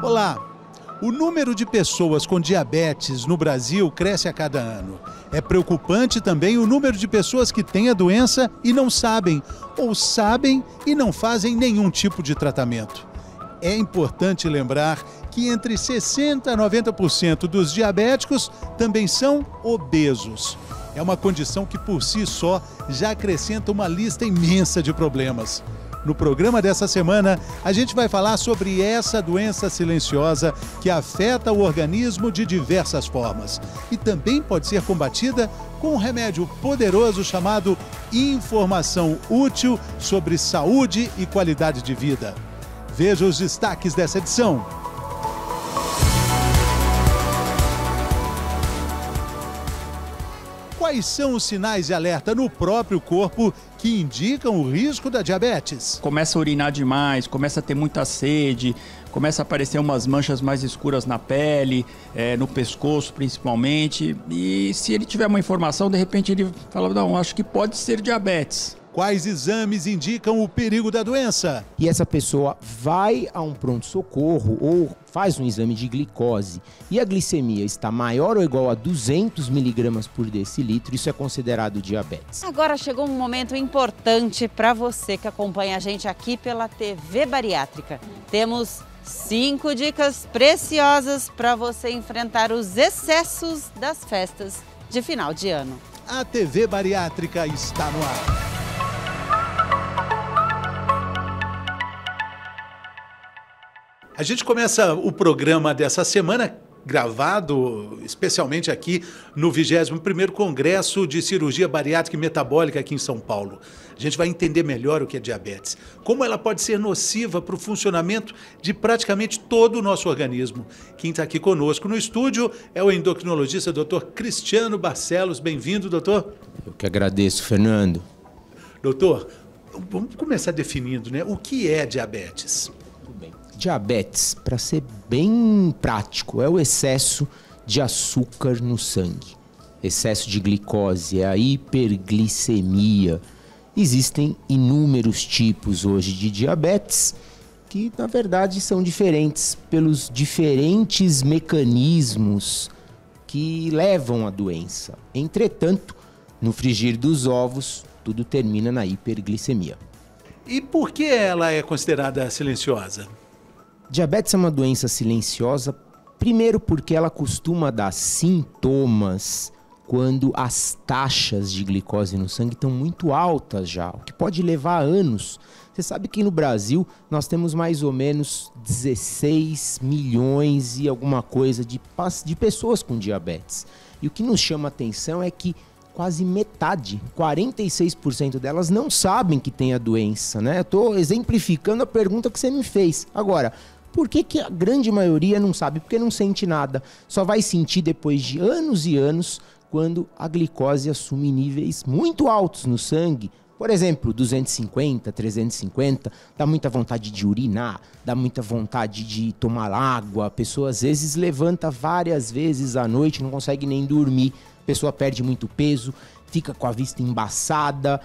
Olá! O número de pessoas com diabetes no Brasil cresce a cada ano. É preocupante também o número de pessoas que têm a doença e não sabem, ou sabem e não fazem nenhum tipo de tratamento. É importante lembrar que entre 60% a 90% dos diabéticos também são obesos. É uma condição que por si só já acrescenta uma lista imensa de problemas. No programa dessa semana, a gente vai falar sobre essa doença silenciosa que afeta o organismo de diversas formas e também pode ser combatida com um remédio poderoso chamado Informação Útil sobre Saúde e Qualidade de Vida. Veja os destaques dessa edição. Quais são os sinais de alerta no próprio corpo que indicam o risco da diabetes? Começa a urinar demais, começa a ter muita sede, começa a aparecer umas manchas mais escuras na pele, no pescoço principalmente. E se ele tiver uma informação, de repente ele fala, não, acho que pode ser diabetes. Quais exames indicam o perigo da doença? E essa pessoa vai a um pronto-socorro ou faz um exame de glicose e a glicemia está maior ou igual a 200 miligramas por decilitro, isso é considerado diabetes. Agora chegou um momento importante para você que acompanha a gente aqui pela TV Bariátrica. Temos 5 dicas preciosas para você enfrentar os excessos das festas de final de ano. A TV Bariátrica está no ar. A gente começa o programa dessa semana, gravado especialmente aqui no 21º Congresso de Cirurgia Bariátrica e Metabólica aqui em São Paulo. A gente vai entender melhor o que é diabetes, como ela pode ser nociva para o funcionamento de praticamente todo o nosso organismo. Quem está aqui conosco no estúdio é o endocrinologista Dr. Cristiano Barcelos. Bem-vindo, doutor. Eu que agradeço, Fernando. Doutor, vamos começar definindo, né? O que é diabetes? Diabetes, para ser bem prático, é o excesso de açúcar no sangue. Excesso de glicose, é a hiperglicemia. Existem inúmeros tipos hoje de diabetes que, na verdade, são diferentes pelos diferentes mecanismos que levam à doença. Entretanto, no frigir dos ovos, tudo termina na hiperglicemia. E por que ela é considerada silenciosa? Diabetes é uma doença silenciosa, primeiro porque ela costuma dar sintomas quando as taxas de glicose no sangue estão muito altas já, o que pode levar anos. Você sabe que no Brasil nós temos mais ou menos 16 milhões e alguma coisa de pessoas com diabetes. E o que nos chama atenção é que quase metade, 46% delas não sabem que tem a doença, né? Eu estou exemplificando a pergunta que você me fez. Agora, por que a grande maioria não sabe? Porque não sente nada. Só vai sentir depois de anos e anos quando a glicose assume níveis muito altos no sangue. Por exemplo, 250, 350, dá muita vontade de urinar, dá muita vontade de tomar água. A pessoa às vezes levanta várias vezes à noite, não consegue nem dormir. A pessoa perde muito peso, fica com a vista embaçada.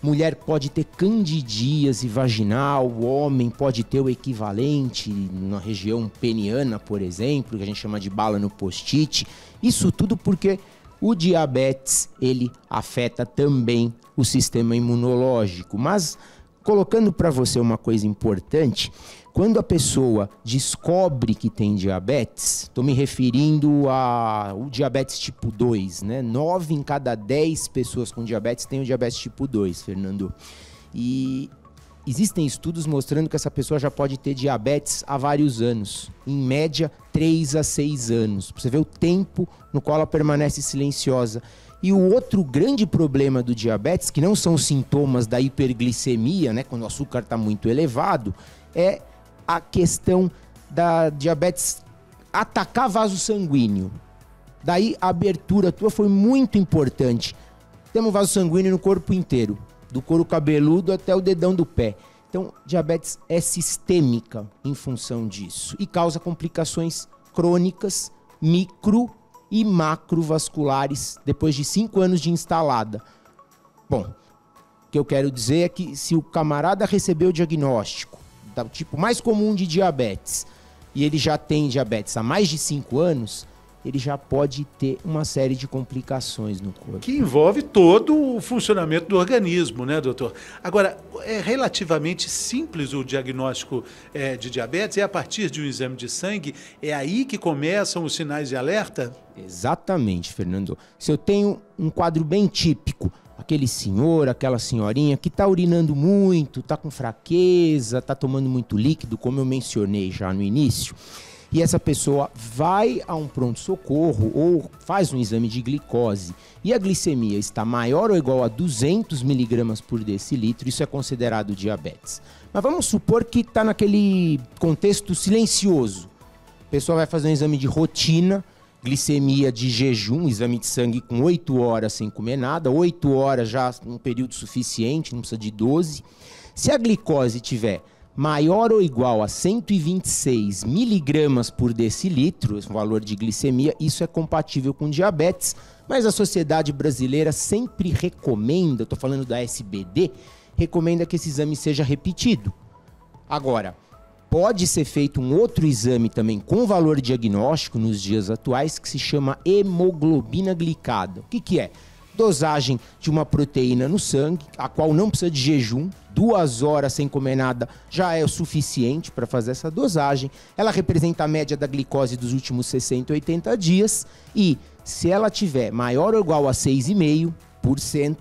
Mulher pode ter candidíase vaginal, o homem pode ter o equivalente na região peniana, por exemplo, que a gente chama de bala no post-it. Isso tudo porque o diabetes, ele afeta também o sistema imunológico. Mas, colocando para você uma coisa importante, quando a pessoa descobre que tem diabetes, estou me referindo ao diabetes tipo 2, né? 9 em cada 10 pessoas com diabetes têm o diabetes tipo 2, Fernando. E existem estudos mostrando que essa pessoa já pode ter diabetes há vários anos, em média 3 a 6 anos. Você vê o tempo no qual ela permanece silenciosa. E o outro grande problema do diabetes, que não são os sintomas da hiperglicemia, né, quando o açúcar está muito elevado, é a questão da diabetes atacar vaso sanguíneo. Daí a abertura tua foi muito importante. Temos vaso sanguíneo no corpo inteiro, do couro cabeludo até o dedão do pé. Então, diabetes é sistêmica em função disso e causa complicações crônicas, micro e macrovasculares depois de 5 anos de instalada. Bom, o que eu quero dizer é que se o camarada recebeu o diagnóstico, do tipo mais comum de diabetes, e ele já tem diabetes há mais de 5 anos, ele já pode ter uma série de complicações no corpo. Que envolve todo o funcionamento do organismo, né, doutor? Agora, é relativamente simples o diagnóstico de diabetes? É a partir de um exame de sangue? É aí que começam os sinais de alerta? Exatamente, Fernando. Se eu tenho um quadro bem típico, aquele senhor, aquela senhorinha que está urinando muito, está com fraqueza, está tomando muito líquido, como eu mencionei já no início, e essa pessoa vai a um pronto-socorro ou faz um exame de glicose e a glicemia está maior ou igual a 200 miligramas por decilitro, isso é considerado diabetes. Mas vamos supor que está naquele contexto silencioso. A pessoa vai fazer um exame de rotina, glicemia de jejum, exame de sangue com 8 horas sem comer nada, 8 horas já um período suficiente, não precisa de 12. Se a glicose tiver maior ou igual a 126 miligramas por decilitro, o valor de glicemia, isso é compatível com diabetes, mas a Sociedade Brasileira sempre recomenda, estou falando da SBD, recomenda que esse exame seja repetido. Agora, pode ser feito um outro exame também com valor diagnóstico nos dias atuais, que se chama hemoglobina glicada. O que é? Dosagem de uma proteína no sangue, a qual não precisa de jejum, 2 horas sem comer nada já é o suficiente para fazer essa dosagem. Ela representa a média da glicose dos últimos 60, 80 dias e se ela tiver maior ou igual a 6,5%,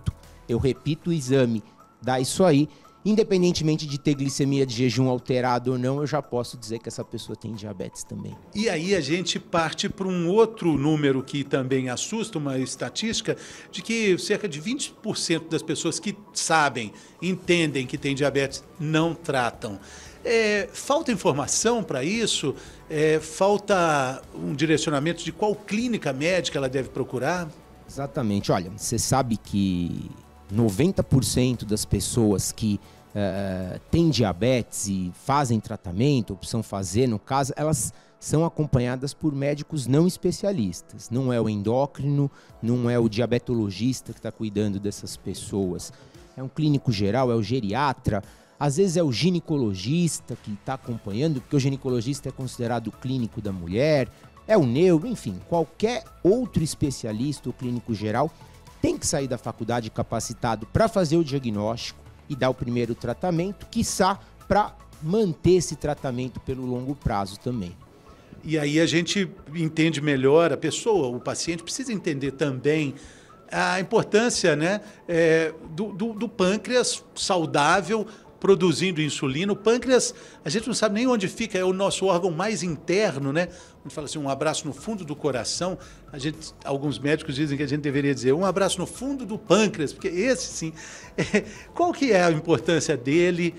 eu repito o exame, dá isso aí. Independentemente de ter glicemia de jejum alterada ou não, eu já posso dizer que essa pessoa tem diabetes também. E aí a gente parte para um outro número que também assusta, uma estatística, de que cerca de 20% das pessoas que sabem, entendem que tem diabetes, não tratam. Falta informação para isso? Falta um direcionamento de qual clínica médica ela deve procurar? Exatamente. Olha, você sabe que 90% das pessoas que têm diabetes e fazem tratamento, ou precisam fazer no caso, elas são acompanhadas por médicos não especialistas. Não é o endócrino, não é o diabetologista que está cuidando dessas pessoas. É um clínico geral, é o geriatra, às vezes é o ginecologista que está acompanhando, porque o ginecologista é considerado o clínico da mulher, é o neuro, enfim, qualquer outro especialista ou clínico geral tem que sair da faculdade capacitado para fazer o diagnóstico e dar o primeiro tratamento, quiçá para manter esse tratamento pelo longo prazo também. E aí a gente entende melhor, a pessoa, o paciente precisa entender também a importância, né, do pâncreas saudável produzindo insulina. O pâncreas, a gente não sabe nem onde fica, é o nosso órgão mais interno, né? A gente fala assim, um abraço no fundo do coração. Alguns médicos dizem que a gente deveria dizer um abraço no fundo do pâncreas, porque esse sim. Qual que é a importância dele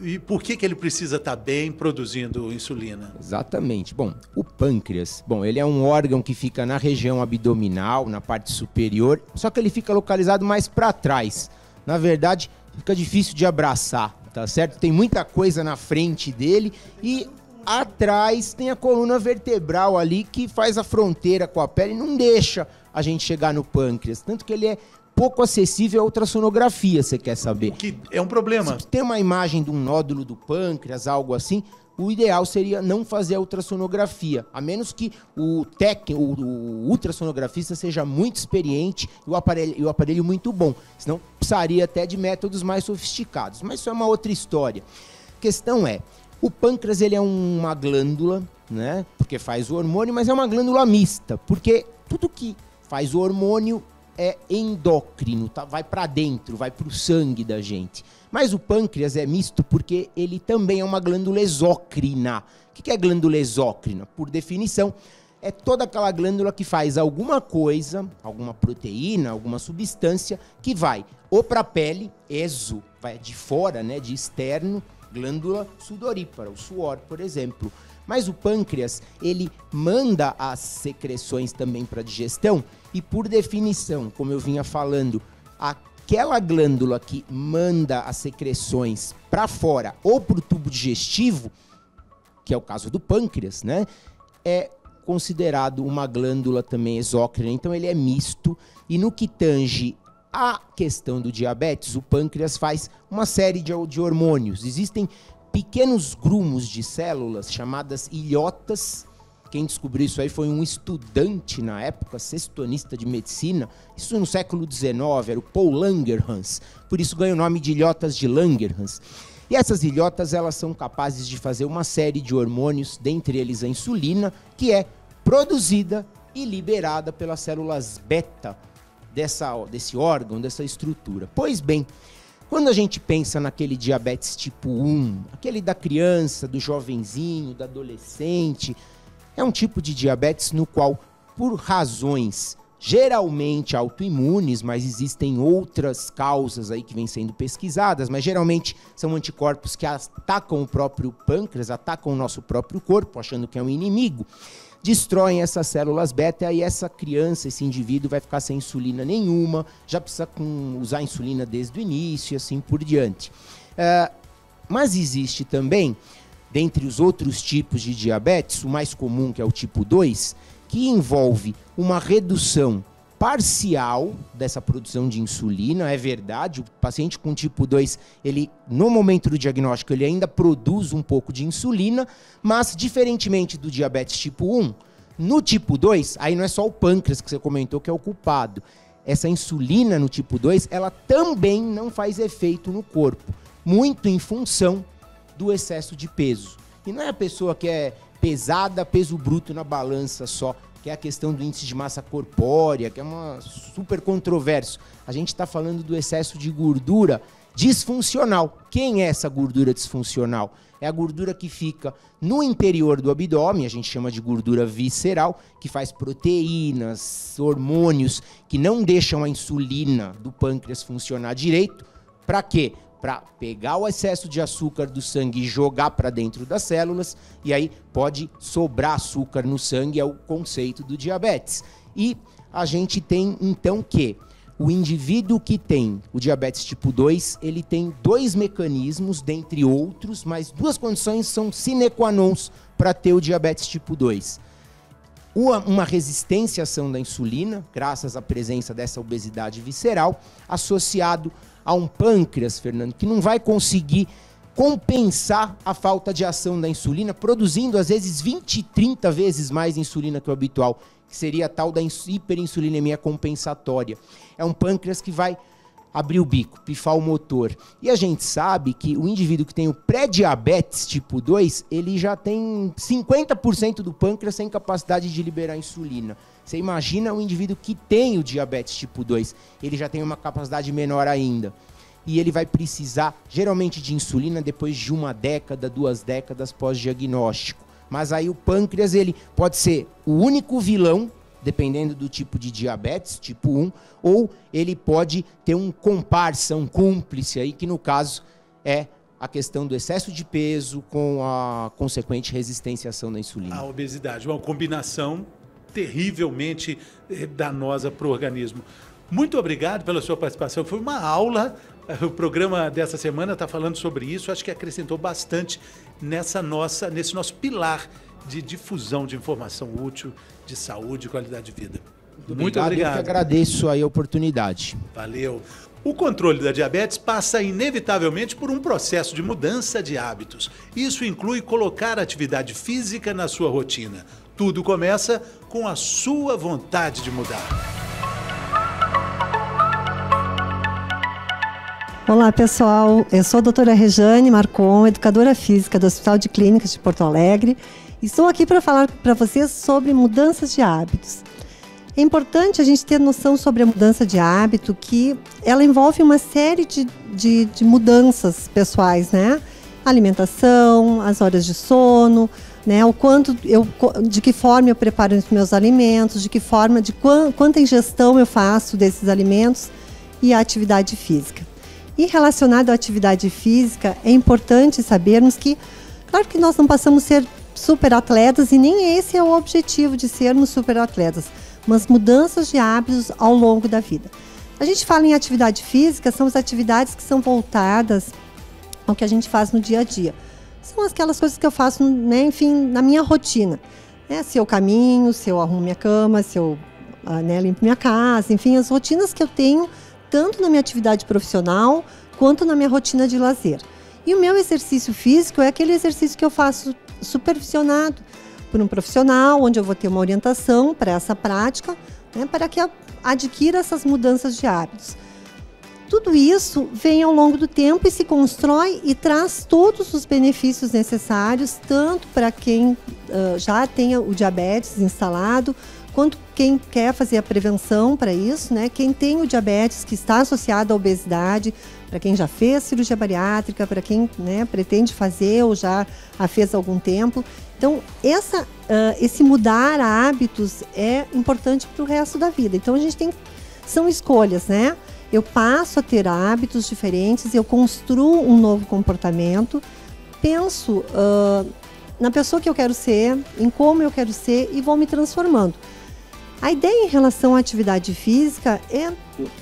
e por que ele precisa estar bem produzindo insulina? Exatamente. Bom, o pâncreas, ele é um órgão que fica na região abdominal, na parte superior, só que ele fica localizado mais para trás. Na verdade, fica difícil de abraçar, tá certo? Tem muita coisa na frente dele e atrás tem a coluna vertebral ali que faz a fronteira com a pele e não deixa a gente chegar no pâncreas. Tanto que ele é pouco acessível à ultrassonografia, você quer saber? O que é um problema. Se tem uma imagem de um nódulo do pâncreas, algo assim, o ideal seria não fazer a ultrassonografia, a menos que o ultrassonografista seja muito experiente e o aparelho muito bom. Senão precisaria até de métodos mais sofisticados. Mas isso é uma outra história. A questão é, o pâncreas ele é uma glândula, né? Porque faz o hormônio, mas é uma glândula mista, porque tudo que faz o hormônio é endócrino, tá? Vai para dentro, vai para o sangue da gente. Mas o pâncreas é misto porque ele também é uma glândula exócrina. O que é glândula exócrina? Por definição, é toda aquela glândula que faz alguma coisa, alguma proteína, alguma substância, que vai ou para a pele, exo, vai de fora, né, de externo, glândula sudorípara, o suor, por exemplo. Mas o pâncreas, ele manda as secreções também para a digestão e, por definição, como eu vinha falando, aquela glândula que manda as secreções para fora ou para o tubo digestivo, que é o caso do pâncreas, né, é considerado uma glândula também exócrina. Então ele é misto e no que tange a questão do diabetes, o pâncreas faz uma série de hormônios. Existem pequenos grumos de células chamadas ilhotas. Quem descobriu isso aí foi um estudante na época, sextonista de medicina, isso no século XIX, era o Paul Langerhans, por isso ganha o nome de ilhotas de Langerhans. E essas ilhotas, elas são capazes de fazer uma série de hormônios, dentre eles a insulina, que é produzida e liberada pelas células beta desse órgão, dessa estrutura. Pois bem, quando a gente pensa naquele diabetes tipo 1, aquele da criança, do jovenzinho, do adolescente, é um tipo de diabetes no qual, por razões geralmente autoimunes, mas existem outras causas aí que vêm sendo pesquisadas, mas geralmente são anticorpos que atacam o próprio pâncreas, atacam o nosso próprio corpo, achando que é um inimigo, destroem essas células beta e essa criança, esse indivíduo vai ficar sem insulina nenhuma, já precisa usar insulina desde o início e assim por diante. Mas existe também, dentre os outros tipos de diabetes, o mais comum, que é o tipo 2, que envolve uma redução parcial dessa produção de insulina. É verdade, o paciente com tipo 2, ele, no momento do diagnóstico, ele ainda produz um pouco de insulina, mas diferentemente do diabetes tipo 1, no tipo 2, aí não é só o pâncreas que você comentou que é o culpado. Essa insulina no tipo 2, ela também não faz efeito no corpo, muito em função do excesso de peso. E não é a pessoa que é pesada, peso bruto na balança só, que é a questão do índice de massa corpórea, que é uma super controverso. A gente está falando do excesso de gordura disfuncional. Quem é essa gordura disfuncional? É a gordura que fica no interior do abdômen, a gente chama de gordura visceral, que faz proteínas, hormônios, que não deixam a insulina do pâncreas funcionar direito. Para quê? Para pegar o excesso de açúcar do sangue e jogar para dentro das células, e aí pode sobrar açúcar no sangue, é o conceito do diabetes. E a gente tem, então, que o indivíduo que tem o diabetes tipo 2, ele tem dois mecanismos, dentre outros, mas duas condições são sine qua non para ter o diabetes tipo 2. Uma resistência à ação da insulina, graças à presença dessa obesidade visceral, associado a um pâncreas, Fernando, que não vai conseguir compensar a falta de ação da insulina, produzindo às vezes 20, 30 vezes mais insulina que o habitual, que seria a tal da hiperinsulinemia compensatória. É um pâncreas que vai abrir o bico, pifar o motor. E a gente sabe que o indivíduo que tem o pré-diabetes tipo 2, ele já tem 50% do pâncreas sem capacidade de liberar insulina. Você imagina o indivíduo que tem o diabetes tipo 2, ele já tem uma capacidade menor ainda. E ele vai precisar, geralmente, de insulina depois de 1 década, 2 décadas pós-diagnóstico. Mas aí o pâncreas, ele pode ser o único vilão, dependendo do tipo de diabetes, tipo 1, ou ele pode ter um comparsa, um cúmplice aí, que no caso é a questão do excesso de peso com a consequente resistência à ação da insulina. A obesidade, uma combinação terrivelmente danosa para o organismo. Muito obrigado pela sua participação. Foi uma aula. O programa dessa semana está falando sobre isso. Acho que acrescentou bastante nesse nosso pilar de difusão de informação útil, de saúde e qualidade de vida. Muito obrigado. Eu que agradeço aí a oportunidade. Valeu. O controle da diabetes passa inevitavelmente por um processo de mudança de hábitos. Isso inclui colocar atividade física na sua rotina. Tudo começa com a sua vontade de mudar. Olá, pessoal. Eu sou a doutora Rejane Marcon, educadora física do Hospital de Clínicas de Porto Alegre. Estou aqui para falar para vocês sobre mudanças de hábitos. É importante a gente ter noção sobre a mudança de hábito, que ela envolve uma série de mudanças pessoais, né? Alimentação, as horas de sono, né? De que forma eu preparo os meus alimentos, quanta ingestão eu faço desses alimentos e a atividade física. E relacionado à atividade física, é importante sabermos que, claro que nós não passamos a ser super atletas e nem esse é o objetivo de sermos super atletas, mas mudanças de hábitos ao longo da vida. A gente fala em atividade física, são as atividades que são voltadas ao que a gente faz no dia a dia. São aquelas coisas que eu faço, né, enfim, na minha rotina. Né? Se eu caminho, se eu arrumo minha cama, se eu limpo minha casa, enfim, as rotinas que eu tenho tanto na minha atividade profissional quanto na minha rotina de lazer. E o meu exercício físico é aquele exercício que eu faço supervisionado por um profissional, onde eu vou ter uma orientação para essa prática, né, para que adquira essas mudanças de hábitos. Tudo isso vem ao longo do tempo e se constrói e traz todos os benefícios necessários, tanto para quem já tenha o diabetes instalado, quanto quem quer fazer a prevenção para isso, né? Quem tem o diabetes que está associado à obesidade, para quem já fez cirurgia bariátrica, para quem, né, pretende fazer ou já a fez há algum tempo. Então, esse mudar hábitos é importante para o resto da vida. Então, a gente são escolhas, né? Eu passo a ter hábitos diferentes, eu construo um novo comportamento, penso na pessoa que eu quero ser, em como eu quero ser e vou me transformando. A ideia em relação à atividade física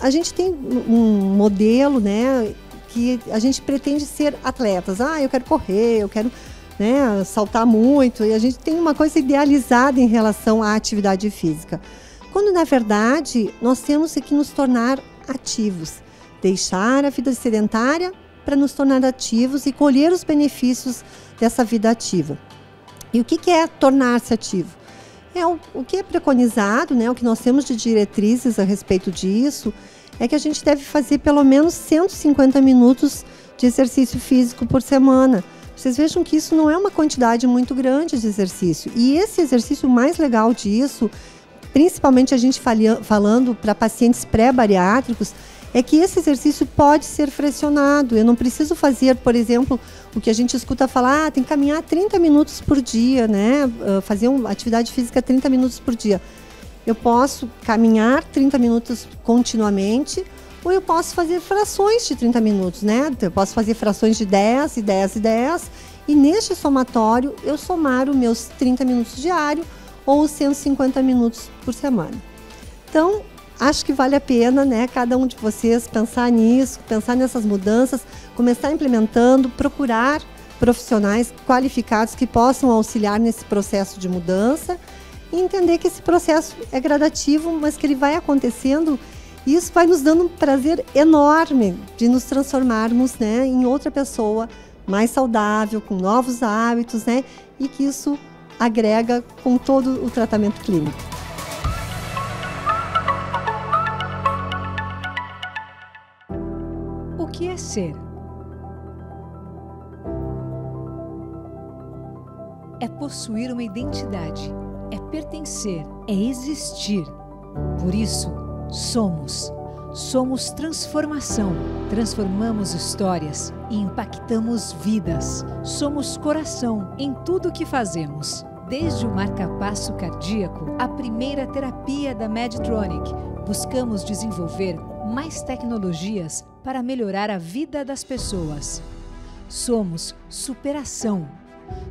a gente tem um modelo, né, que a gente pretende ser atletas. Eu quero correr, eu quero, né, saltar muito, e a gente tem uma coisa idealizada em relação à atividade física. Quando, na verdade, nós temos que nos tornar ativos, deixar a vida sedentária para nos tornar ativos e colher os benefícios dessa vida ativa. E o que é tornar-se ativo? O que é preconizado, né, o que nós temos de diretrizes a respeito disso, é que a gente deve fazer pelo menos 150 minutos de exercício físico por semana. Vocês vejam que isso não é uma quantidade muito grande de exercício. E esse exercício mais legal disso, principalmente a gente falando para pacientes pré-bariátricos, é que esse exercício pode ser fracionado. Eu não preciso fazer, por exemplo, o que a gente escuta falar, tem que caminhar 30 minutos por dia, né? Fazer uma atividade física 30 minutos por dia. Eu posso caminhar 30 minutos continuamente, ou eu posso fazer frações de 30 minutos, né? Eu posso fazer frações de 10 e 10 e 10, e neste somatório eu somar os meus 30 minutos diários ou os 150 minutos por semana. Então, acho que vale a pena, né, cada um de vocês pensar nisso, pensar nessas mudanças, começar implementando, procurar profissionais qualificados que possam auxiliar nesse processo de mudança e entender que esse processo é gradativo, mas que ele vai acontecendo e isso vai nos dando um prazer enorme de nos transformarmos, né, em outra pessoa mais saudável, com novos hábitos, né, e que isso agrega com todo o tratamento clínico. O que é ser? É possuir uma identidade, é pertencer, é existir. Por isso, somos. Somos transformação. Transformamos histórias e impactamos vidas. Somos coração em tudo o que fazemos. Desde o marca-passo cardíaco, a primeira terapia da Medtronic, buscamos desenvolver mais tecnologias para melhorar a vida das pessoas. Somos superação.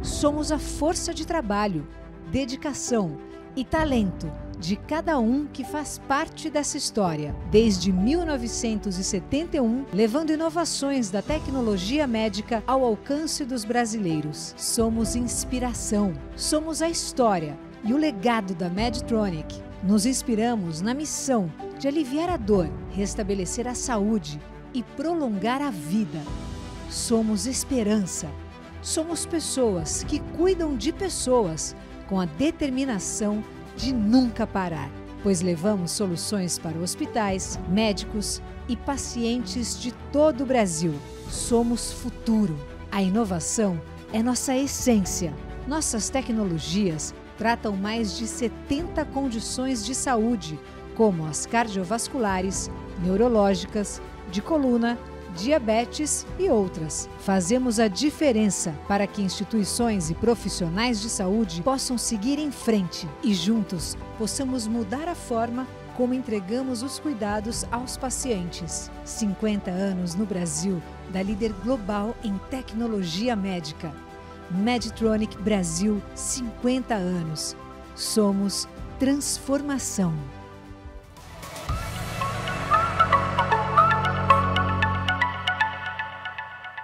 Somos a força de trabalho, dedicação e talento de cada um que faz parte dessa história. Desde 1971, levando inovações da tecnologia médica ao alcance dos brasileiros. Somos inspiração. Somos a história e o legado da Medtronic. Nos inspiramos na missão de aliviar a dor, restabelecer a saúde e prolongar a vida. Somos esperança. Somos pessoas que cuidam de pessoas com a determinação de nunca parar, pois levamos soluções para hospitais, médicos e pacientes de todo o Brasil. Somos futuro. A inovação é nossa essência. Nossas tecnologias tratam mais de 70 condições de saúde, como as cardiovasculares, neurológicas, de coluna, diabetes e outras. Fazemos a diferença para que instituições e profissionais de saúde possam seguir em frente e juntos possamos mudar a forma como entregamos os cuidados aos pacientes. 50 anos no Brasil da líder global em tecnologia médica. Medtronic Brasil, 50 anos. Somos transformação.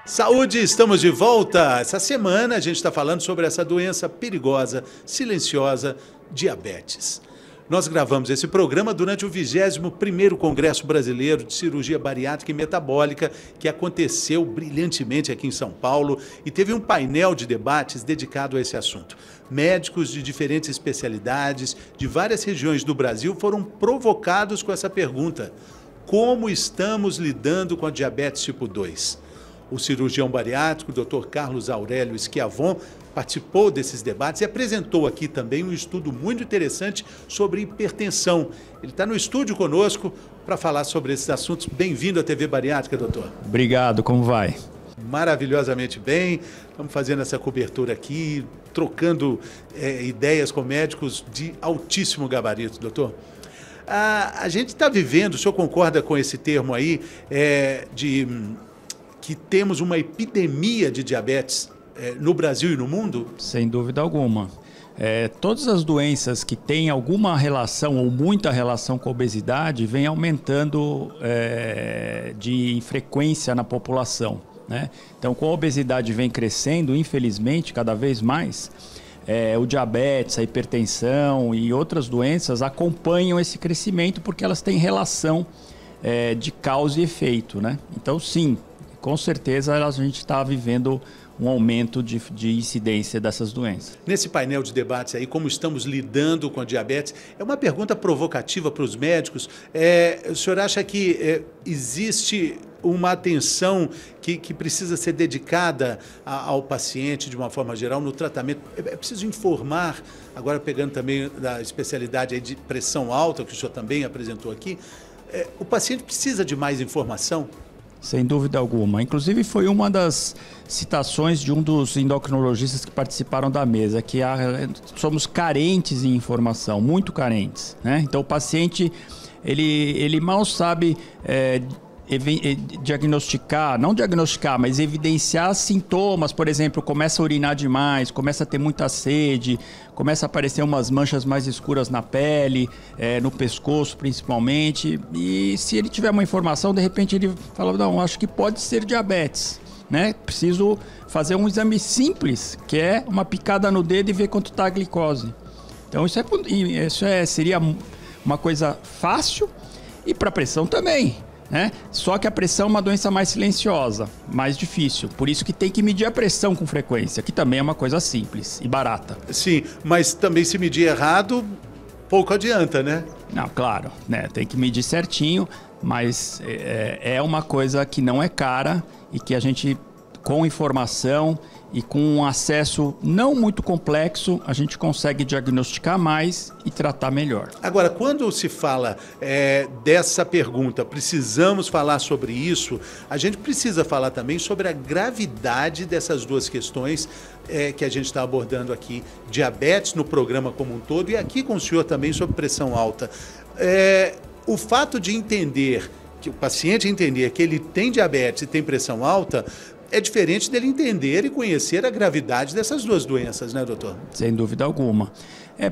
Saúde, estamos de volta. Essa semana a gente está falando sobre essa doença perigosa, silenciosa, diabetes. Nós gravamos esse programa durante o 21º Congresso Brasileiro de Cirurgia Bariátrica e Metabólica, que aconteceu brilhantemente aqui em São Paulo e teve um painel de debates dedicado a esse assunto. Médicos de diferentes especialidades, de várias regiões do Brasil, foram provocados com essa pergunta: como estamos lidando com a diabetes tipo 2? O cirurgião bariátrico, Dr. Carlos Aurélio Schiavon, participou desses debates e apresentou aqui também um estudo muito interessante sobre hipertensão. Ele está no estúdio conosco para falar sobre esses assuntos. Bem-vindo à TV Bariátrica, doutor. Obrigado, como vai? Maravilhosamente bem. Estamos fazendo essa cobertura aqui, trocando ideias com médicos de altíssimo gabarito, doutor. A gente está vivendo, o senhor concorda com esse termo aí, que temos uma epidemia de diabetes no Brasil e no mundo? Sem dúvida alguma. Todas as doenças que têm alguma relação ou muita relação com a obesidade vêm aumentando de frequência na população, né? Então, com a obesidade vem crescendo, infelizmente, cada vez mais, o diabetes, a hipertensão e outras doenças acompanham esse crescimento porque elas têm relação de causa e efeito, né? Então, sim, com certeza a gente está vivendo um aumento de incidência dessas doenças. Nesse painel de debates aí, como estamos lidando com a diabetes, é uma pergunta provocativa para os médicos. O senhor acha que existe uma atenção que precisa ser dedicada ao paciente de uma forma geral no tratamento? É preciso informar, agora pegando também da especialidade aí de pressão alta, que o senhor também apresentou aqui, o paciente precisa de mais informação? Sem dúvida alguma. Inclusive foi uma das citações de um dos endocrinologistas que participaram da mesa, que somos carentes em informação, muito carentes, né? Então o paciente, ele mal sabe diagnosticar, não diagnosticar, mas evidenciar sintomas. Por exemplo, começa a urinar demais, começa a ter muita sede, começa a aparecer umas manchas mais escuras na pele, no pescoço principalmente. E se ele tiver uma informação, de repente ele fala: não, acho que pode ser diabetes, né? Preciso fazer um exame simples, que é uma picada no dedo e ver quanto está a glicose. Então isso seria uma coisa fácil, e para pressão também, né? Só que a pressão é uma doença mais silenciosa, mais difícil. Por isso que tem que medir a pressão com frequência, que também é uma coisa simples e barata. Sim, mas também se medir errado, pouco adianta, né? Não, claro, né? Tem que medir certinho, mas é uma coisa que não é cara e que a gente, com informação e com um acesso não muito complexo, a gente consegue diagnosticar mais e tratar melhor. Agora, quando se fala dessa pergunta, precisamos falar sobre isso, a gente precisa falar também sobre a gravidade dessas duas questões que a gente está abordando aqui. Diabetes no programa como um todo e aqui com o senhor também sobre pressão alta. O fato de entender, que o paciente entender que ele tem diabetes e tem pressão alta, é diferente dele entender e conhecer a gravidade dessas duas doenças, né, doutor? Sem dúvida alguma.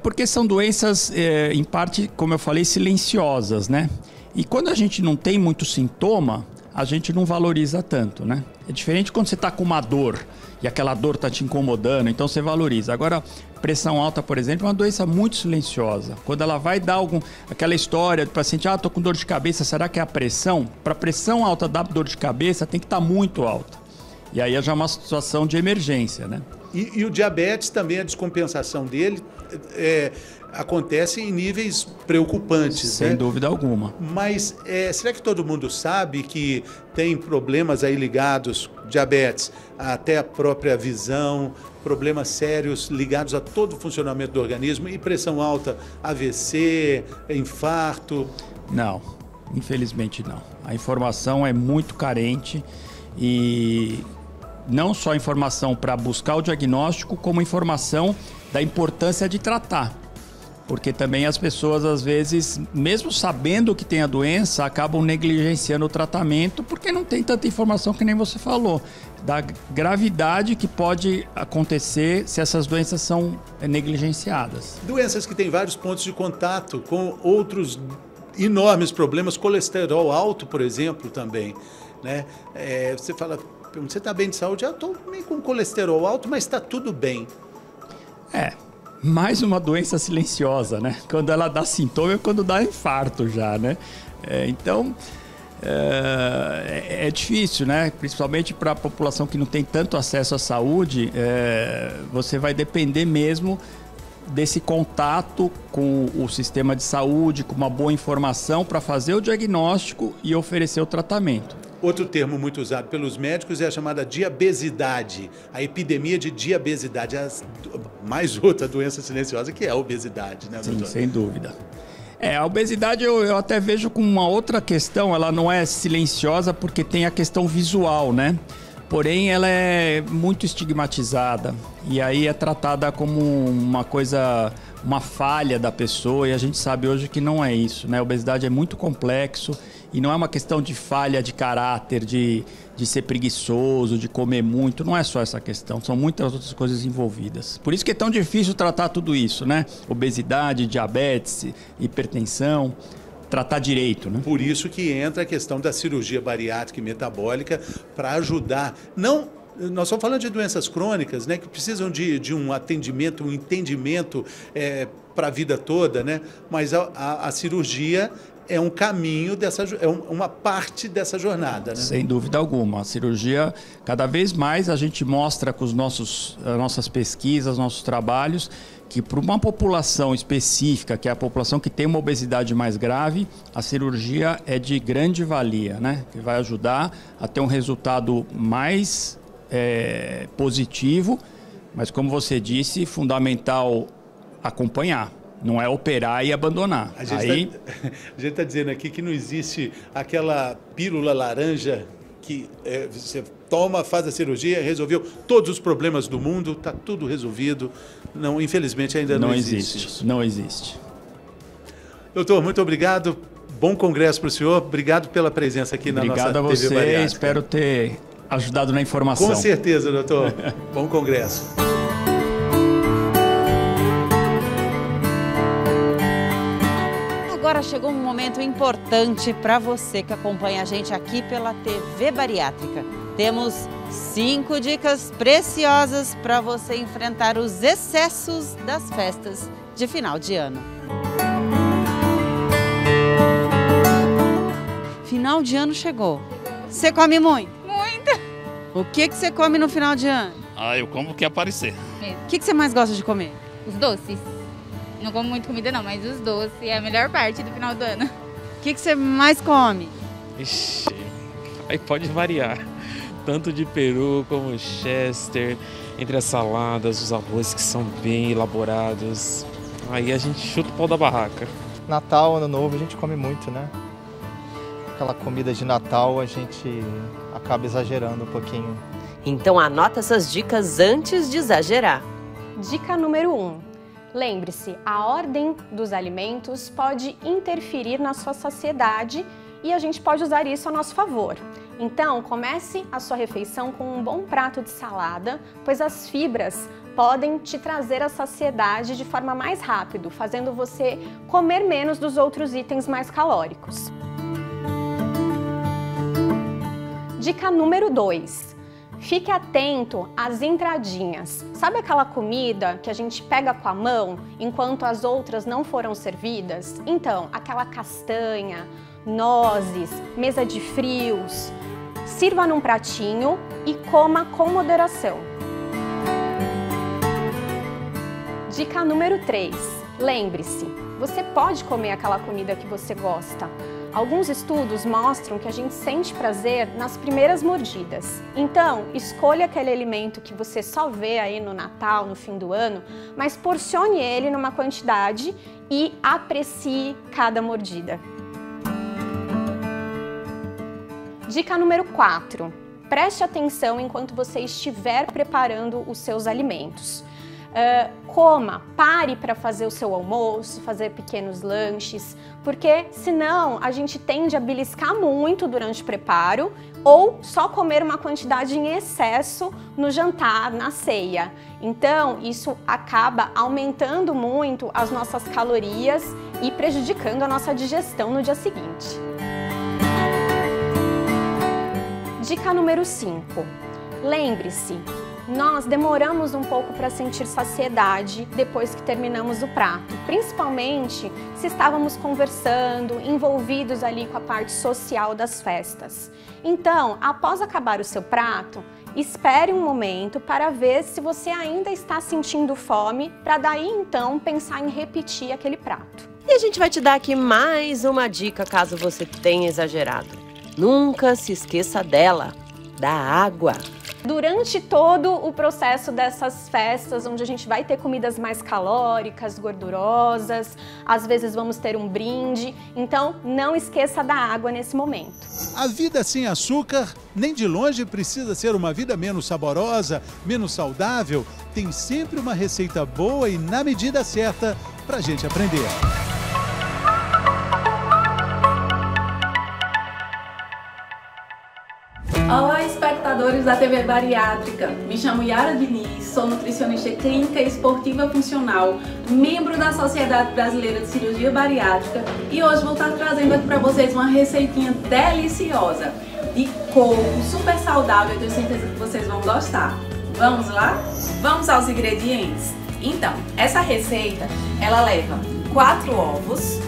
Porque são doenças, em parte, como eu falei, silenciosas, né? E quando a gente não tem muito sintoma, a gente não valoriza tanto, né? É diferente quando você está com uma dor e aquela dor está te incomodando, então você valoriza. Agora, pressão alta, por exemplo, é uma doença muito silenciosa. Quando ela vai dar aquela história do paciente, estou com dor de cabeça, será que é a pressão? Para pressão alta dar dor de cabeça, tem que estar muito alta. E aí já é uma situação de emergência, né? E o diabetes também, a descompensação dele acontece em níveis preocupantes, Sem dúvida alguma. Mas será que todo mundo sabe que tem problemas aí ligados, diabetes, até a própria visão, problemas sérios ligados a todo o funcionamento do organismo, e pressão alta, AVC, infarto? Não, infelizmente não. A informação é muito carente e não só informação para buscar o diagnóstico, como informação da importância de tratar. Porque também as pessoas, às vezes, mesmo sabendo que tem a doença, acabam negligenciando o tratamento porque não tem tanta informação que nem você falou, da gravidade que pode acontecer se essas doenças são negligenciadas. Doenças que têm vários pontos de contato com outros enormes problemas, colesterol alto, por exemplo, também, né? Você fala, você está bem de saúde? Eu estou meio com colesterol alto, mas está tudo bem. mais uma doença silenciosa, né? Quando ela dá sintoma é quando dá infarto já, né? Então, é difícil, né? Principalmente para a população que não tem tanto acesso à saúde, você vai depender mesmo desse contato com o sistema de saúde, com uma boa informação para fazer o diagnóstico e oferecer o tratamento. Outro termo muito usado pelos médicos é a chamada diabesidade, a epidemia de diabesidade, mais outra doença silenciosa que é a obesidade, né, doutor? Sim, sem dúvida. A obesidade eu até vejo como uma outra questão, ela não é silenciosa porque tem a questão visual, né? Porém, ela é muito estigmatizada e aí é tratada como uma coisa, uma falha da pessoa, e a gente sabe hoje que não é isso, né? A obesidade é muito complexo e não é uma questão de falha de caráter, de ser preguiçoso, de comer muito, não é só essa questão, são muitas outras coisas envolvidas. Por isso que é tão difícil tratar tudo isso, né? Obesidade, diabetes, hipertensão. Tratar direito, né? Por isso que entra a questão da cirurgia bariátrica e metabólica para ajudar. Não, nós estamos falando de doenças crônicas, né, que precisam de um atendimento, um entendimento para a vida toda, né? Mas a cirurgia é um caminho uma parte dessa jornada, né? Sem dúvida alguma. A cirurgia, cada vez mais a gente mostra com as nossas pesquisas, nossos trabalhos, que para uma população específica, que é a população que tem uma obesidade mais grave, a cirurgia é de grande valia, né? Que vai ajudar a ter um resultado mais positivo, mas como você disse, fundamental acompanhar. Não é operar e abandonar. A gente está dizendo aqui que não existe aquela pílula laranja que você toma, faz a cirurgia, resolveu todos os problemas do mundo, está tudo resolvido. Não, infelizmente ainda não existe isso. Não existe. Doutor, muito obrigado. Bom congresso para o senhor. Obrigado pela presença aqui na nossa TV Bariátrica. Obrigado a você. Espero ter ajudado na informação. Com certeza, doutor. Bom congresso. Agora chegou um momento importante para você que acompanha a gente aqui pela TV Bariátrica. Temos 5 dicas preciosas para você enfrentar os excessos das festas de final de ano. Final de ano chegou. Você come muito? Muito! O que você come no final de ano? Eu como o que aparecer. O que você mais gosta de comer? Os doces. Não como muito comida não, mas os doces é a melhor parte do final do ano. O que você mais come? Ixi, aí pode variar. Tanto de peru como chester, entre as saladas, os arrozes que são bem elaborados. Aí a gente chuta o pau da barraca. Natal, Ano Novo, a gente come muito, né? Aquela comida de Natal a gente acaba exagerando um pouquinho. Então anota essas dicas antes de exagerar. Dica número 1. Lembre-se, a ordem dos alimentos pode interferir na sua saciedade e a gente pode usar isso a nosso favor. Então, comece a sua refeição com um bom prato de salada, pois as fibras podem te trazer a saciedade de forma mais rápida, fazendo você comer menos dos outros itens mais calóricos. Dica número 2. Fique atento às entradinhas. Sabe aquela comida que a gente pega com a mão enquanto as outras não foram servidas? Então, aquela castanha, nozes, mesa de frios. Sirva num pratinho e coma com moderação. Dica número 3. Lembre-se, você pode comer aquela comida que você gosta. Alguns estudos mostram que a gente sente prazer nas primeiras mordidas. Então, escolha aquele alimento que você só vê aí no Natal, no fim do ano, mas porcione ele numa quantidade e aprecie cada mordida. Dica número 4. Preste atenção enquanto você estiver preparando os seus alimentos. Coma, pare para fazer o seu almoço, fazer pequenos lanches, porque senão a gente tende a beliscar muito durante o preparo ou só comer uma quantidade em excesso no jantar, na ceia. Então isso acaba aumentando muito as nossas calorias e prejudicando a nossa digestão no dia seguinte. Dica número 5. Lembre-se, nós demoramos um pouco para sentir saciedade depois que terminamos o prato, principalmente se estávamos conversando, envolvidos ali com a parte social das festas. Então, após acabar o seu prato, espere um momento para ver se você ainda está sentindo fome, para daí então pensar em repetir aquele prato. E a gente vai te dar aqui mais uma dica caso você tenha exagerado. Nunca se esqueça dela, da água. Durante todo o processo dessas festas, onde a gente vai ter comidas mais calóricas, gordurosas, às vezes vamos ter um brinde, então não esqueça da água nesse momento. A vida sem açúcar, nem de longe precisa ser uma vida menos saborosa, menos saudável. Tem sempre uma receita boa e na medida certa pra gente aprender. Olá, espectadores da TV Bariátrica. Me chamo Yara Diniz, sou nutricionista clínica e esportiva funcional, membro da Sociedade Brasileira de Cirurgia Bariátrica e hoje vou estar trazendo aqui para vocês uma receitinha deliciosa de coco, super saudável, eu tenho certeza que vocês vão gostar. Vamos lá? Vamos aos ingredientes? Então, essa receita, ela leva 4 ovos,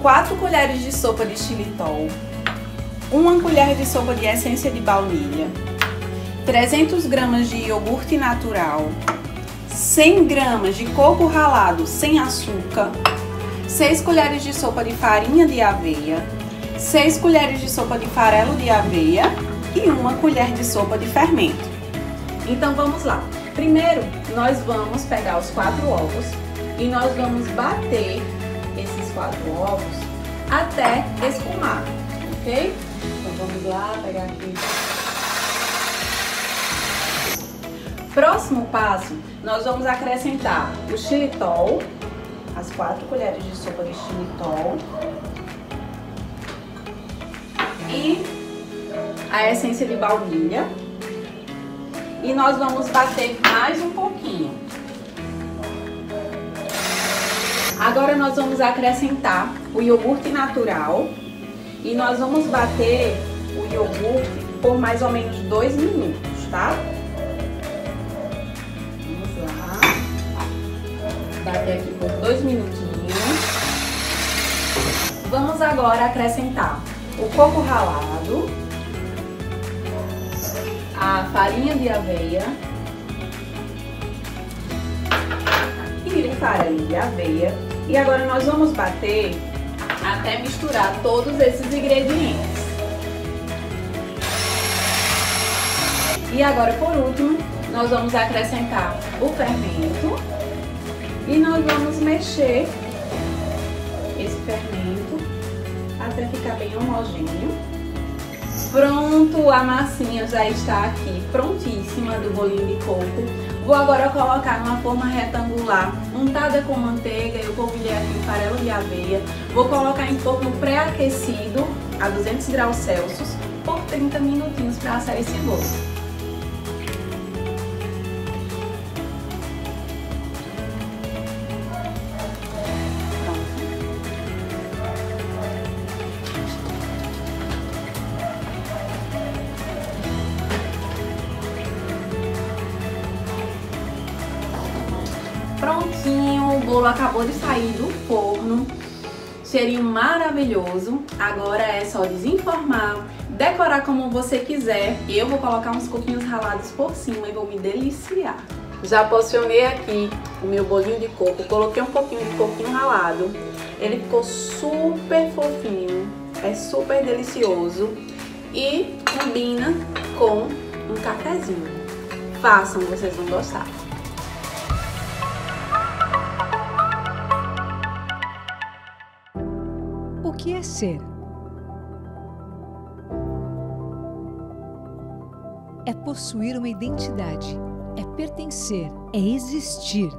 4 colheres de sopa de xilitol, 1 colher de sopa de essência de baunilha, 300 gramas de iogurte natural, 100 gramas de coco ralado sem açúcar, 6 colheres de sopa de farinha de aveia, 6 colheres de sopa de farelo de aveia e 1 colher de sopa de fermento. Então vamos lá. Primeiro, nós vamos pegar os 4 ovos e nós vamos bater esses 4 ovos até espumar, ok? Então vamos lá, pegar aqui. Próximo passo, nós vamos acrescentar o xilitol, as 4 colheres de sopa de xilitol e a essência de baunilha. E nós vamos bater mais um pouquinho. Agora nós vamos acrescentar o iogurte natural. E nós vamos bater o iogurte por mais ou menos 2 minutos, tá? Vamos lá. Bater aqui por 2 minutinhos. Vamos agora acrescentar o coco ralado, a farinha de aveia e o farelo de aveia. E agora nós vamos bater até misturar todos esses ingredientes. E agora, por último, nós vamos acrescentar o fermento e nós vamos mexer esse fermento até ficar bem homogêneo. Pronto, a massinha já está aqui, prontíssima do bolinho de coco. Vou agora colocar numa forma retangular, untada com manteiga. Eu polvilhei aqui o farelo de aveia. Vou colocar em forno pré-aquecido a 200 graus Celsius por 30 minutinhos para assar esse bolo. Prontinho, o bolo acabou de sair do forno, cheirinho maravilhoso. Agora é só desenformar, decorar como você quiser. Eu vou colocar uns coquinhos ralados por cima e vou me deliciar. Já porcionei aqui o meu bolinho de coco, coloquei um pouquinho de coquinho ralado. Ele ficou super fofinho, é super delicioso e combina com um cafezinho. Façam, vocês vão gostar. O que é ser? É possuir uma identidade, é pertencer, é existir.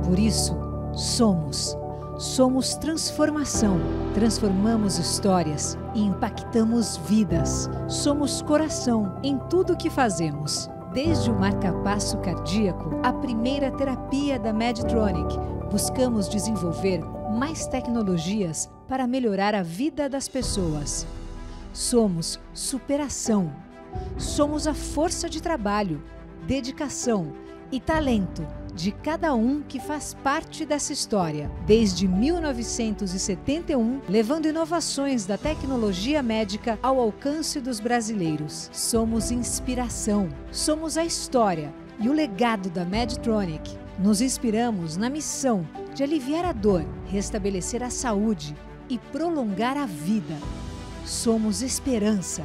Por isso, somos. Somos transformação. Transformamos histórias e impactamos vidas. Somos coração em tudo que fazemos. Desde o marca-passo cardíaco, a primeira terapia da Medtronic, buscamos desenvolver mais tecnologias para melhorar a vida das pessoas. Somos superação. Somos a força de trabalho. dedicação e talento de cada um que faz parte dessa história, desde 1971, levando inovações da tecnologia médica ao alcance dos brasileiros. Somos inspiração, somos a história e o legado da Medtronic. Nos inspiramos na missão de aliviar a dor, restabelecer a saúde e prolongar a vida. Somos esperança.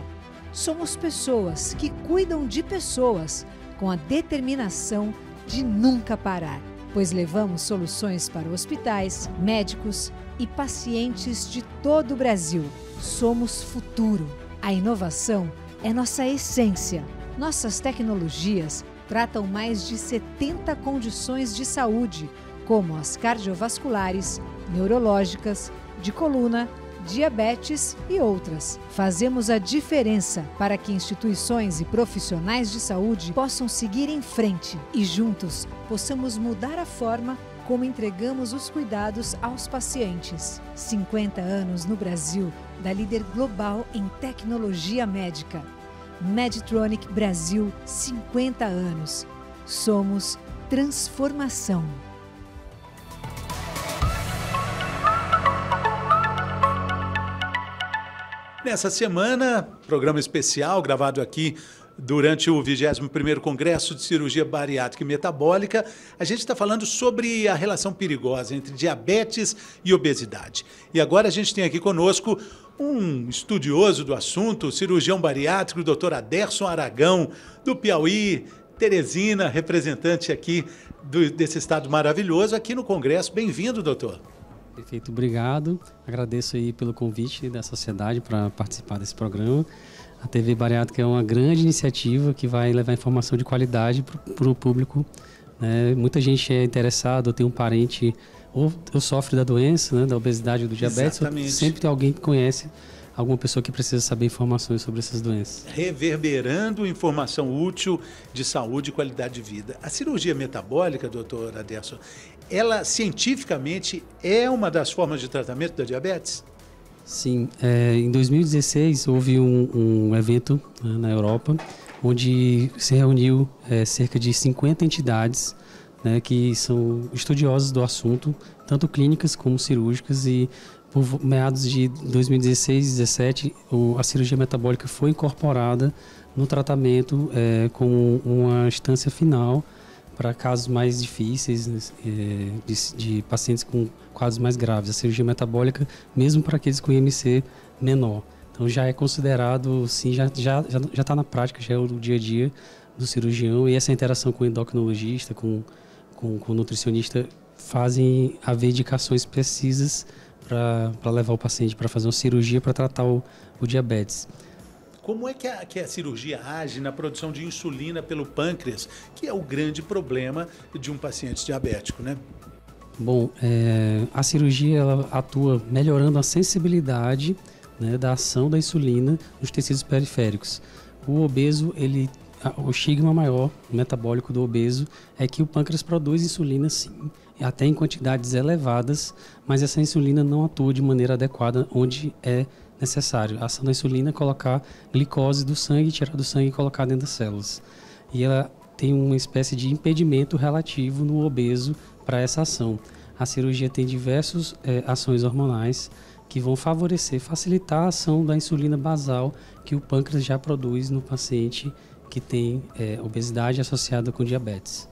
Somos pessoas que cuidam de pessoas com a determinação de nunca parar, pois levamos soluções para hospitais, médicos e pacientes de todo o Brasil. Somos futuro. A inovação é nossa essência. Nossas tecnologias tratam mais de 70 condições de saúde, como as cardiovasculares, neurológicas, de coluna, diabetes e outras. Fazemos a diferença para que instituições e profissionais de saúde possam seguir em frente e juntos possamos mudar a forma como entregamos os cuidados aos pacientes. 50 anos no Brasil da líder global em tecnologia médica. Medtronic Brasil, 50 anos. Somos transformação. Nessa semana, programa especial gravado aqui durante o 21º Congresso de Cirurgia Bariátrica e Metabólica, a gente está falando sobre a relação perigosa entre diabetes e obesidade. E agora a gente tem aqui conosco um estudioso do assunto, o cirurgião bariátrico, o Dr. Aderson Aragão, do Piauí, Teresina, representante aqui desse estado maravilhoso, aqui no Congresso. Bem-vindo, doutor. Perfeito, obrigado. Agradeço aí pelo convite da sociedade para participar desse programa. A TV Bariátrica é uma grande iniciativa que vai levar informação de qualidade para o público, né? Muita gente é interessada, ou tem um parente, ou sofre da doença, né, da obesidade ou do diabetes. Sempre tem alguém que conhece alguma pessoa que precisa saber informações sobre essas doenças. Reverberando informação útil de saúde e qualidade de vida. A cirurgia metabólica, doutor Aderson, ela cientificamente é uma das formas de tratamento da diabetes? Sim, em 2016 houve um evento, né, na Europa, onde se reuniu cerca de 50 entidades, né, que são estudiosas do assunto, tanto clínicas como cirúrgicas, e por meados de 2016 e 2017 a cirurgia metabólica foi incorporada no tratamento com uma instância final para casos mais difíceis, de pacientes com quadros mais graves. A cirurgia metabólica, mesmo para aqueles com IMC menor. Então já é considerado, sim, já está na prática, já é o dia a dia do cirurgião, e essa interação com o endocrinologista, com o nutricionista, fazem haver indicações precisas para levar o paciente para fazer uma cirurgia para tratar o diabetes. Como é que a cirurgia age na produção de insulina pelo pâncreas, que é o grande problema de um paciente diabético, né? Bom, a cirurgia ela atua melhorando a sensibilidade, né, da ação da insulina nos tecidos periféricos. O obeso, o estigma maior metabólico do obeso é que o pâncreas produz insulina, sim, até em quantidades elevadas, mas essa insulina não atua de maneira adequada onde é necessário. A ação da insulina é colocar glicose do sangue, tirar do sangue e colocar dentro das células. E ela tem uma espécie de impedimento relativo no obeso para essa ação. A cirurgia tem diversas ações hormonais que vão facilitar a ação da insulina basal que o pâncreas já produz no paciente que tem obesidade associada com diabetes.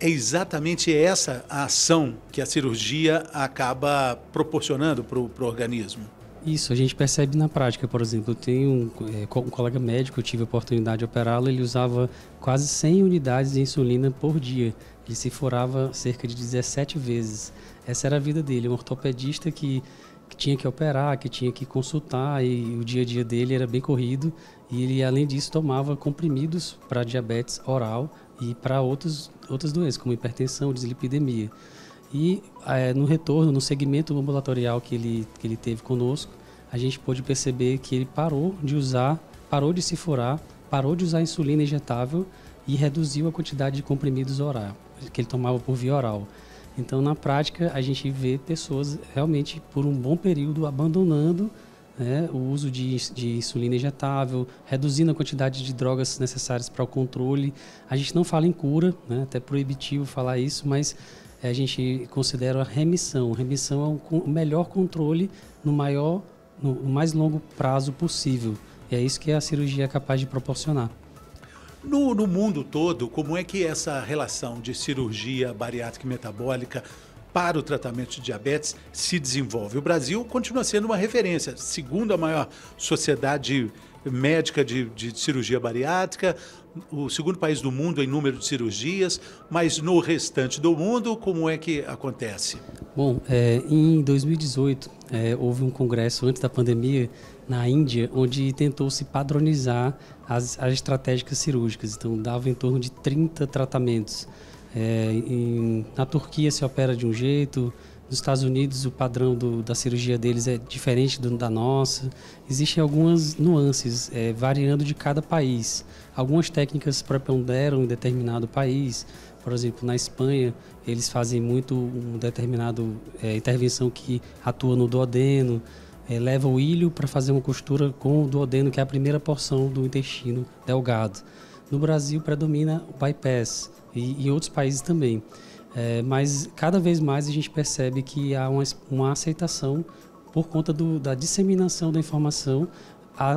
É exatamente essa a ação que a cirurgia acaba proporcionando para o organismo? Isso, a gente percebe na prática. Por exemplo, eu tenho um colega médico, eu tive a oportunidade de operá-lo, ele usava quase 100 unidades de insulina por dia. Ele se furava cerca de 17 vezes. Essa era a vida dele, um ortopedista que tinha que operar, que tinha que consultar, e o dia a dia dele era bem corrido. E ele, além disso, tomava comprimidos para diabetes oral e para outras doenças, como hipertensão, dislipidemia. E no retorno, no segmento ambulatorial que ele teve conosco, a gente pôde perceber que ele parou de se furar, parou de usar insulina injetável e reduziu a quantidade de comprimidos oral, que ele tomava por via oral. Então, na prática, a gente vê pessoas realmente, por um bom período, abandonando né, o uso de insulina injetável, reduzindo a quantidade de drogas necessárias para o controle. A gente não fala em cura, né, até proibitivo falar isso, mas a gente considera a remissão. Remissão é o melhor controle no mais longo prazo possível. E é isso que a cirurgia é capaz de proporcionar. No mundo todo, como é que essa relação de cirurgia bariátrica e metabólica para o tratamento de diabetes se desenvolve? O Brasil continua sendo uma referência, segundo a maior sociedade médica de cirurgia bariátrica, o segundo país do mundo em número de cirurgias, mas no restante do mundo, como é que acontece? Bom, em 2018, houve um congresso antes da pandemia na Índia, onde tentou-se padronizar as estratégias cirúrgicas. Então, dava em torno de 30 tratamentos. Na Turquia se opera de um jeito, nos Estados Unidos o padrão da cirurgia deles é diferente da nossa. Existem algumas nuances, variando de cada país. Algumas técnicas preponderam em determinado país. Por exemplo, na Espanha, eles fazem muito um determinado intervenção que atua no duodeno, leva o ilho para fazer uma costura com o duodeno, que é a primeira porção do intestino delgado. No Brasil, predomina o bypass, e em outros países também. Mas cada vez mais a gente percebe que há uma aceitação por conta da disseminação da informação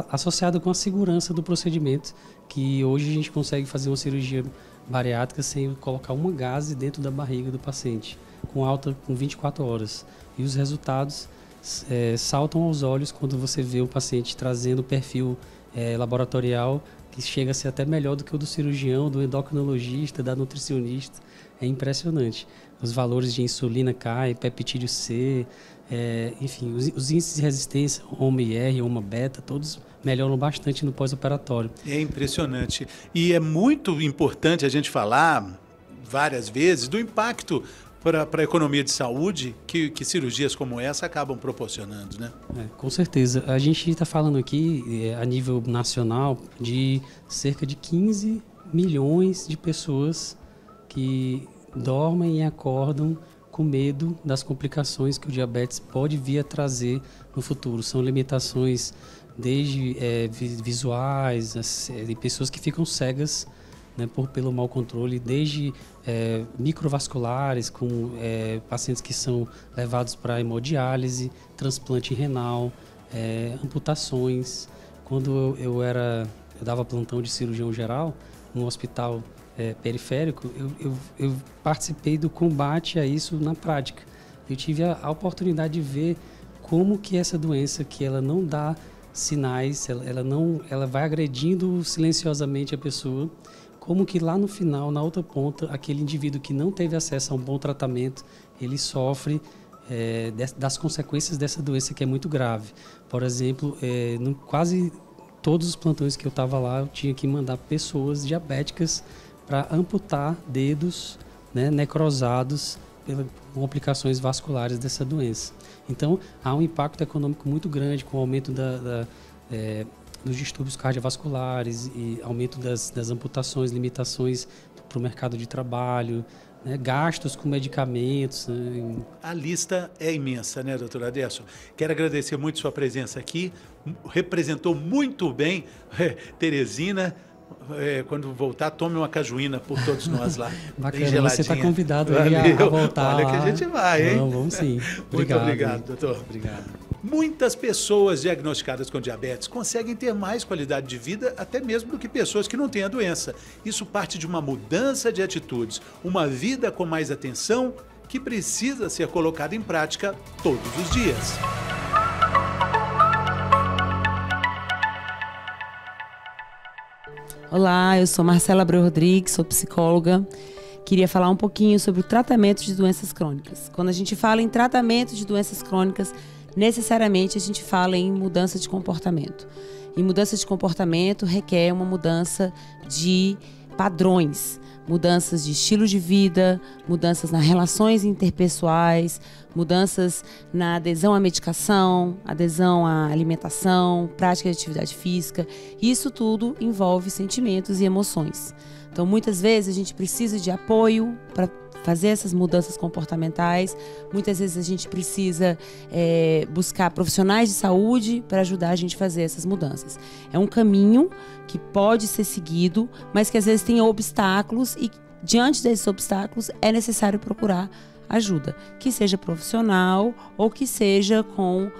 associada com a segurança do procedimento, que hoje a gente consegue fazer uma cirurgia bariátrica sem colocar uma gaze dentro da barriga do paciente, com alta com 24 horas. E os resultados saltam aos olhos quando você vê o paciente trazendo o perfil laboratorial, que chega a ser até melhor do que o do cirurgião, do endocrinologista, da nutricionista. É impressionante. Os valores de insulina caem, peptídeo C, enfim, os índices de resistência, OMA-IR, OMA-beta, todos melhoram bastante no pós-operatório. É impressionante. E é muito importante a gente falar várias vezes do impacto para a economia de saúde que cirurgias como essa acabam proporcionando, né? Com certeza. A gente está falando aqui, a nível nacional, de cerca de 15 milhões de pessoas que dormem e acordam com medo das complicações que o diabetes pode vir a trazer no futuro. São limitações desde visuais, de pessoas que ficam cegas, né, pelo mau controle, desde microvasculares, com pacientes que são levados para hemodiálise, transplante renal, amputações. Quando eu dava plantão de cirurgião geral no hospital periférico, eu participei do combate a isso na prática. Eu tive a oportunidade de ver como que essa doença, que ela não dá sinais, ela vai agredindo silenciosamente a pessoa, como que lá no final, na outra ponta, aquele indivíduo que não teve acesso a um bom tratamento, ele sofre das consequências dessa doença, que é muito grave. Por exemplo, quase todos os plantões que eu estava lá, eu tinha que mandar pessoas diabéticas para amputar dedos, né, necrosados pelas complicações vasculares dessa doença. Então, há um impacto econômico muito grande com o aumento dos distúrbios cardiovasculares e aumento das amputações, limitações para o mercado de trabalho, né, gastos com medicamentos. Né. A lista é imensa, né, doutor Adesso? Quero agradecer muito sua presença aqui, representou muito bem Teresina. Quando voltar, tome uma cajuína por todos nós lá. Bacana, você está convidado a voltar. Olha que a gente vai, hein? Não, vamos sim. Muito obrigado, doutor. Obrigado. Muitas pessoas diagnosticadas com diabetes conseguem ter mais qualidade de vida, até mesmo do que pessoas que não têm a doença. Isso parte de uma mudança de atitudes, uma vida com mais atenção, que precisa ser colocada em prática todos os dias. Olá, eu sou Marcela Abreu Rodrigues, sou psicóloga. Queria falar um pouquinho sobre o tratamento de doenças crônicas. Quando a gente fala em tratamento de doenças crônicas, necessariamente a gente fala em mudança de comportamento. E mudança de comportamento requer uma mudança de padrões, mudanças de estilo de vida, mudanças nas relações interpessoais, mudanças na adesão à medicação, adesão à alimentação, prática de atividade física. Isso tudo envolve sentimentos e emoções. Então, muitas vezes a gente precisa de apoio para fazer essas mudanças comportamentais. Muitas vezes a gente precisa buscar profissionais de saúde para ajudar a gente a fazer essas mudanças. É um caminho que pode ser seguido, mas que às vezes tem obstáculos e diante desses obstáculos é necessário procurar ajuda, que seja profissional ou que seja com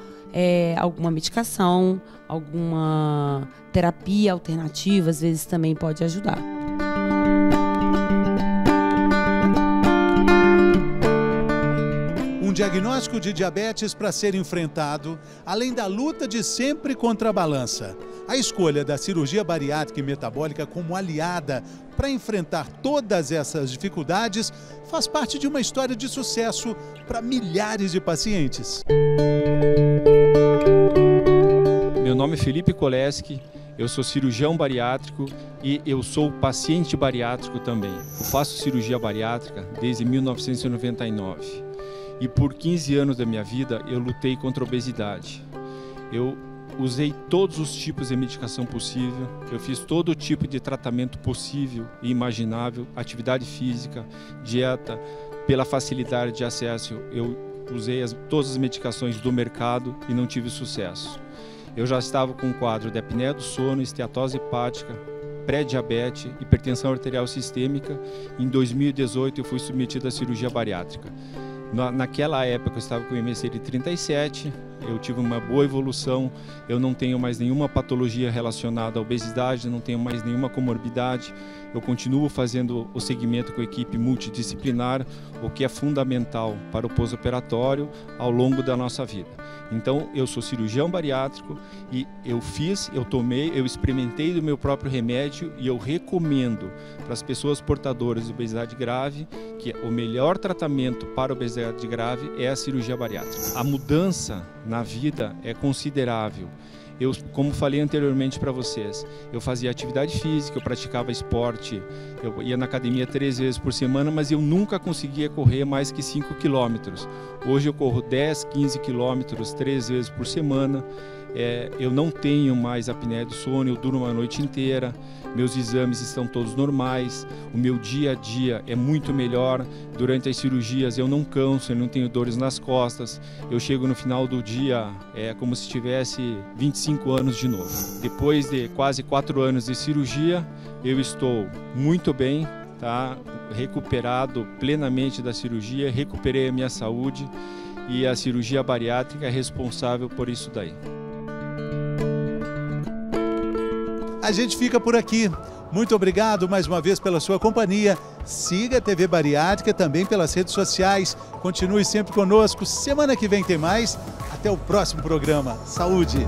alguma medicação, alguma terapia alternativa, às vezes também pode ajudar. Um diagnóstico de diabetes para ser enfrentado, além da luta de sempre contra a balança. A escolha da cirurgia bariátrica e metabólica como aliada para enfrentar todas essas dificuldades faz parte de uma história de sucesso para milhares de pacientes. Meu nome é Felipe Koleski, eu sou cirurgião bariátrico e eu sou paciente bariátrico também. Eu faço cirurgia bariátrica desde 1999 e por 15 anos da minha vida eu lutei contra a obesidade. Eu usei todos os tipos de medicação possível, eu fiz todo tipo de tratamento possível e imaginável, atividade física, dieta, pela facilidade de acesso eu usei todas as medicações do mercado e não tive sucesso. Eu já estava com um quadro de apneia do sono, esteatose hepática, pré-diabetes, hipertensão arterial sistêmica. Em 2018 eu fui submetido à cirurgia bariátrica. Naquela época eu estava com IMC de 37, eu tive uma boa evolução, eu não tenho mais nenhuma patologia relacionada à obesidade, não tenho mais nenhuma comorbidade, eu continuo fazendo o segmento com a equipe multidisciplinar, o que é fundamental para o pós-operatório ao longo da nossa vida. Então eu sou cirurgião bariátrico e eu tomei, eu experimentei do meu próprio remédio e eu recomendo para as pessoas portadoras de obesidade grave que o melhor tratamento para a obesidade grave é a cirurgia bariátrica. A mudança na vida é considerável. Eu, como falei anteriormente para vocês, eu fazia atividade física, eu praticava esporte, eu ia na academia 3 vezes por semana, mas eu nunca conseguia correr mais que 5 quilômetros. Hoje eu corro 10, 15 quilômetros 3 vezes por semana. Eu não tenho mais apneia do sono, eu durmo a noite inteira, meus exames estão todos normais, o meu dia a dia é muito melhor. Durante as cirurgias eu não canso, eu não tenho dores nas costas, eu chego no final do dia como se tivesse 25 anos de novo. Depois de quase 4 anos de cirurgia, eu estou muito bem, tá? Recuperado plenamente da cirurgia, recuperei a minha saúde e a cirurgia bariátrica é responsável por isso daí. A gente fica por aqui. Muito obrigado mais uma vez pela sua companhia. Siga a TV Bariátrica também pelas redes sociais. Continue sempre conosco. Semana que vem tem mais. Até o próximo programa. Saúde!